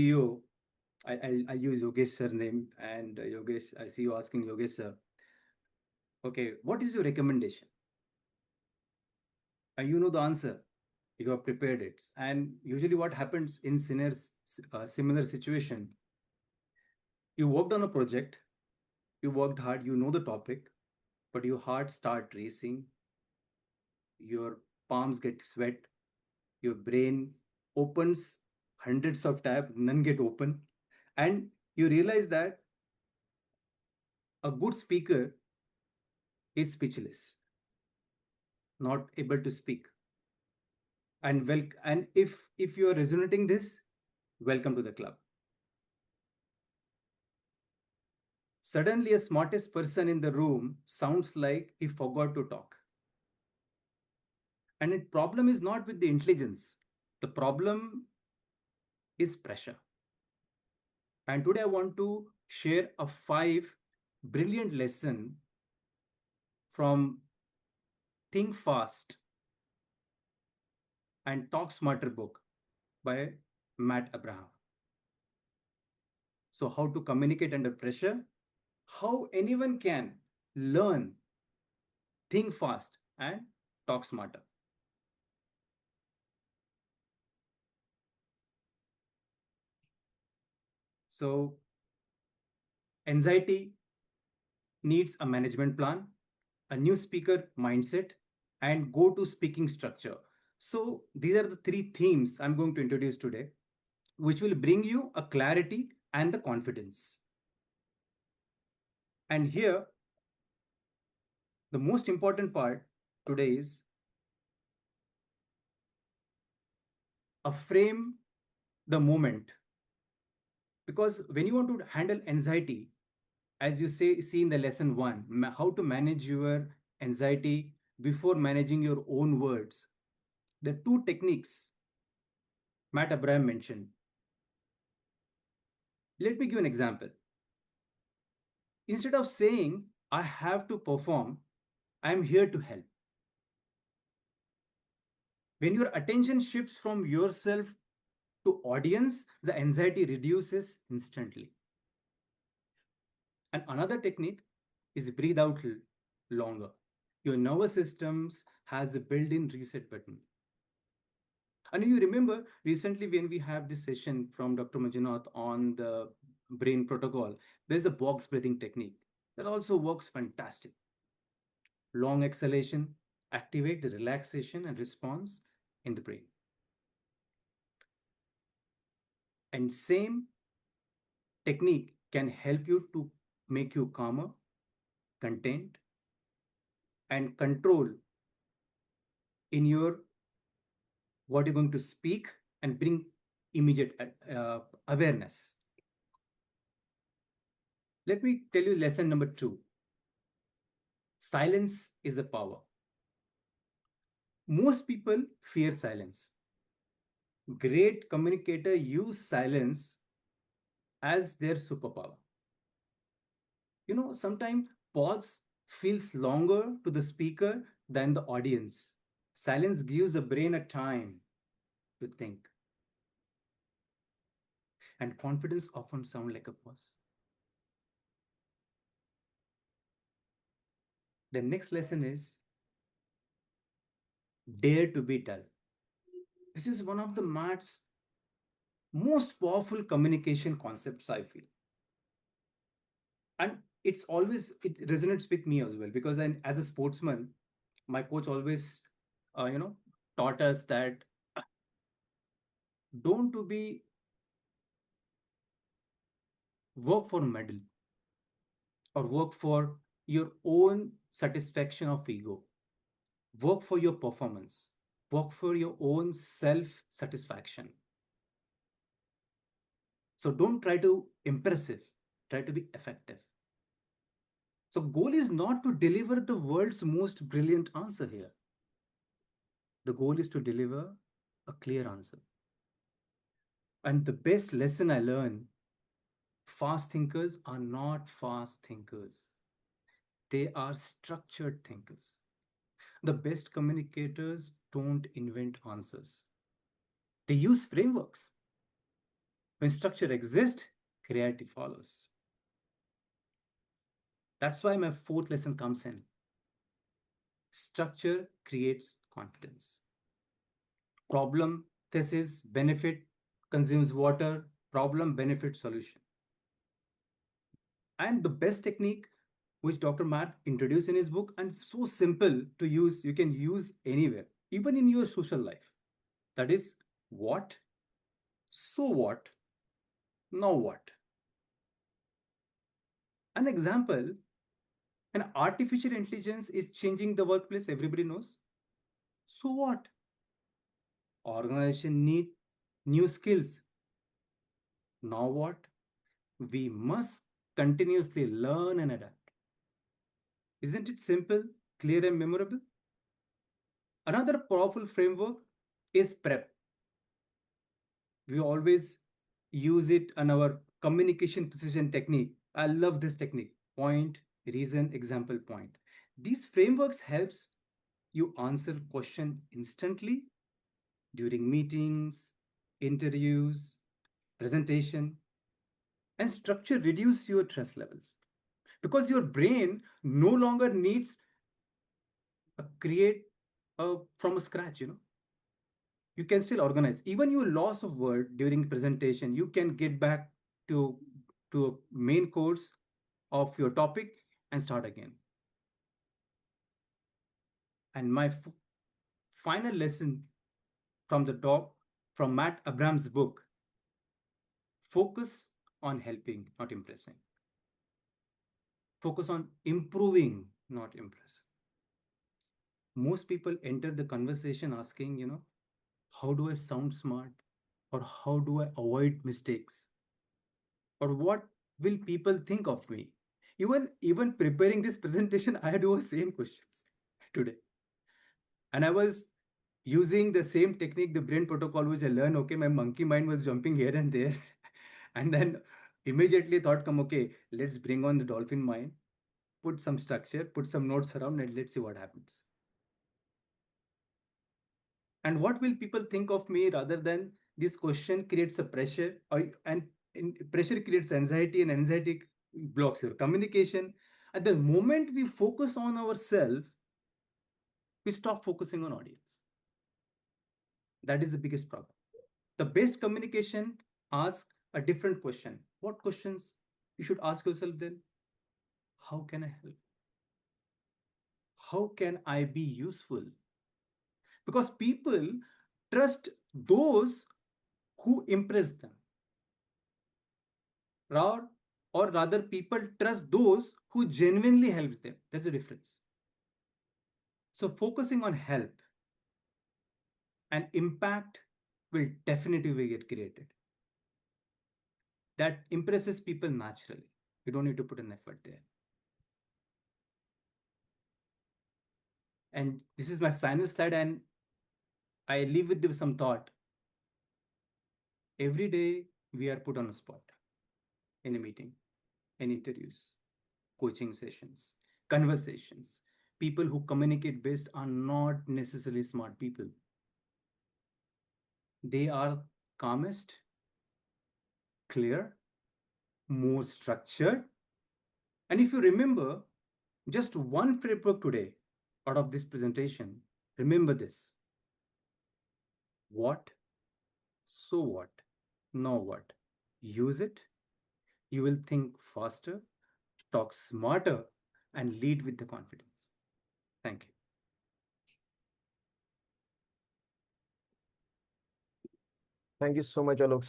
CEO, I use Yogesh sir name, and Yogesh, I see you asking Yogesh sir, okay, what is your recommendation? And you know the answer. You have prepared it. And usually, what happens in similar situation, you worked on a project, you worked hard, you know the topic, but your heart start racing, your palms get sweat, your brain opens hundreds of tabs, none get open, and you realize that a good speaker is speechless, not able to speak. And if you are resonating this, welcome to the club. Suddenly, a smartest person in the room sounds like he forgot to talk. And the problem is not with the intelligence. The problem is pressure. And today I want to share a five brilliant lesson from Think Fast and Talk Smarter book by Matt Abraham. So, how to communicate under pressure, how anyone can learn, think fast, and talk smarter. So, anxiety needs a management plan, a new speaker mindset, and go to speaking structure. So, these are the three themes I'm going to introduce today, which will bring you a clarity and the confidence. And here, the most important part today is a frame the moment. Because when you want to handle anxiety, as you see in the lesson one, how to manage your anxiety before managing your own words. The two techniques Matt Abraham mentioned. Let me give an example. Instead of saying, I have to perform, I am here to help. When your attention shifts from yourself to audience, the anxiety reduces instantly. And another technique is breathe out longer. Your nervous systems has a built-in reset button. And you remember recently when we have this session from Dr. Manjunath on the brain protocol, there's a box breathing technique that also works fantastic. Long exhalation, activate the relaxation and response in the brain. And same technique can help you to make you calmer, content, and control in your what you're going to speak and bring immediate awareness. Let me tell you lesson number two. Silence is a power. Most people fear silence. Great communicator use silence as their superpower. Sometimes pause feels longer to the speaker than the audience. Silence gives the brain a time to think. And confidence often sounds like a pause. The next lesson is dare to be dull. This is one of the Matt's most powerful communication concepts, I feel. And it resonates with me as well because as a sportsman, my coach always, uh, you know, taught us that don't to be work for medal or work for your own satisfaction of ego. Work for your performance. Work for your own self satisfaction. So don't try to impressive. Try to be effective. So goal is not to deliver the world's most brilliant answer here. The goal is to deliver a clear answer. And the best lesson I learned, fast thinkers are not fast thinkers. They are structured thinkers. The best communicators don't invent answers. They use frameworks. When structure exists, creativity follows. That's why my fourth lesson comes in. Structure creates confidence. Problem, thesis, benefit, consumes water, problem, benefit, solution. And the best technique which Dr. Matt introduced in his book, and so simple to use, you can use anywhere, even in your social life. That is what, so what, now what. An example, an artificial intelligence is changing the workplace, everybody knows. So what? Organization need new skills. Now what? We must continuously learn and adapt. Isn't it simple, clear, and memorable? Another powerful framework is prep. We always use it on our communication precision technique. I love this technique. Point, reason, example, point. These frameworks helps you answer question instantly during meetings, interviews, presentation, and structure reduce your stress levels because your brain no longer needs create from a scratch. You can still organize even your loss of word during presentation. You can get back to to a main course of your topic and start again. And my final lesson from the doc from Matt Abraham's book: focus on helping, not impressing. Focus on improving, not impressing. Most people enter the conversation asking, how do I sound smart, or how do I avoid mistakes, or what will people think of me. Even preparing this presentation, I had those same questions today. And I was using the same technique, the brain protocol, which I learned. Okay, my monkey mind was jumping here and there. And then immediately thought come, okay, let's bring on the dolphin mind, put some structure, put some notes around, and let's see what happens. And what will people think of me, rather than this question creates a pressure, and pressure creates anxiety, and anxiety blocks your communication. At the moment we focus on ourselves, we stop focusing on audience. That is the biggest problem. The best communication asks a different question. What questions you should ask yourself then? How can I help? How can I be useful? Because people trust those who impress them, or, or rather people trust those who genuinely helps them. There's a difference. So focusing on help and impact will definitely get created. That impresses people naturally. You don't need to put an effort there. And this is my final slide, and I leave with some thought. Every day we are put on a spot in a meeting, in interviews, coaching sessions, conversations. People who communicate best are not necessarily smart people. They are calmest, clear, more structured. And if you remember just one framework today out of this presentation, remember this: what, so what, now what. Use it. You will think faster, talk smarter, and lead with the confidence. Thank you. Thank you so much, Alok.